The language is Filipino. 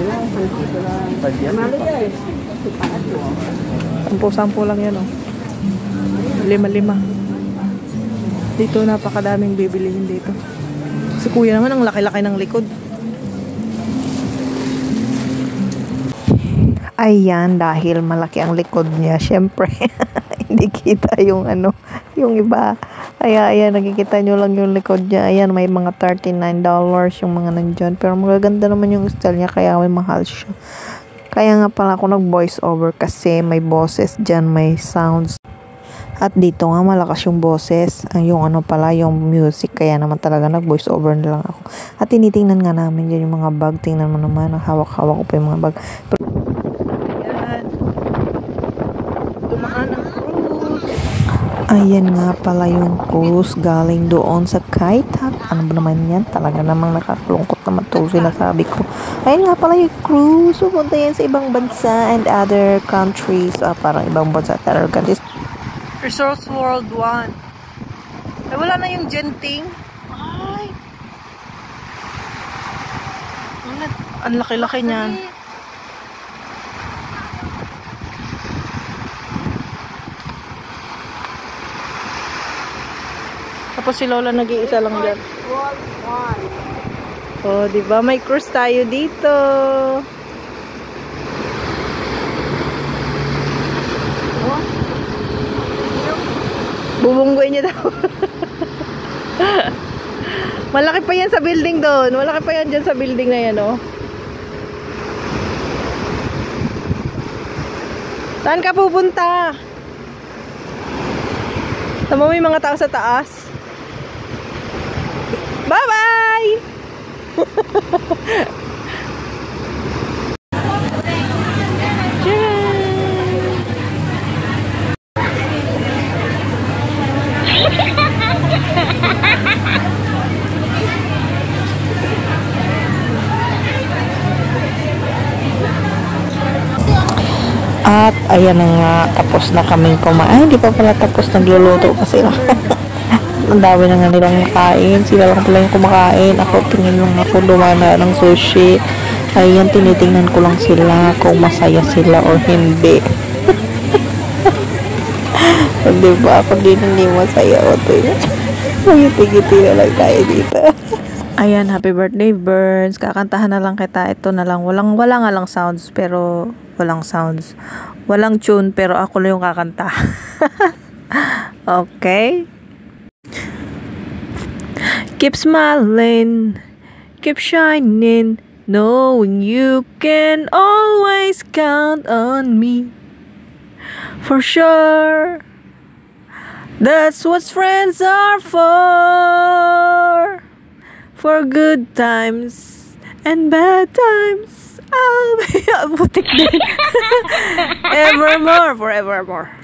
10 lang yan, oh. 5. Dito napakadaming bibilihin dito. Si kuya naman ang laki-laki ng likod. Ayan, dahil malaki ang likod niya, syempre hindi kita yung yung iba. Kaya ayan, nakikita nyo lang yung likod niya. Ayan, may mga $39 yung mga nandyan. Pero magaganda naman yung style niya, kaya may mahal siya. Kaya nga pala ako nag-voice over kasi may boses dyan, may sounds. At dito nga malakas yung boses, yung yung music, kaya naman talaga nag-voice over na lang ako. At tinitingnan nga namin dyan yung mga bag. Tingnan mo naman, hawak-hawak ko pa yung mga bag. Ayan. Dumaan ang cruise. Ayan nga pala yung cruise galing doon sa Kaitak. Ano ba naman yan? Talaga namang nakakalungkot naman ito sinasabi ko. Ayan nga pala yung cruise. Pupunta yan sa ibang bansa and other countries. Parang ibang bansa at other countries. Resorts World 1. Ay, wala na yung Genting. Ay. Ang laki-laki niyan. Tapos si Lola nag-iisa lang dyan. Oh, diba? May cruise tayo dito. Bubunggoy niya daw. Malaki pa yan sa building doon. Malaki pa yan dyan sa building na yan, oh. Saan ka pupunta? Tama mo yung mga tao sa taas. Bye-bye! At ayan na nga, tapos na kaming kumain. Hindi pa pala tapos, nagluluto pa sila. Ang dami na nga nilang makain. Sila lang pala yung kumakain. Ako, tingin lang ako dumana ng sushi. Ayan, tinitingnan ko lang sila kung masaya sila or hindi. Diba? Pag hindi masaya o ito yun. Magiti-giti na lang tayo dito. Ayan, happy birthday, Burns. Kakantahan na lang kita. Ito na lang. Wala nga lang sounds, pero walang sounds. Walang tune, pero ako lang yung kakanta. Okay? Keep smiling, keep shining, knowing you can always count on me. For sure. That's what friends are for. For good times and bad times, I'll be butik din. Evermore, forevermore.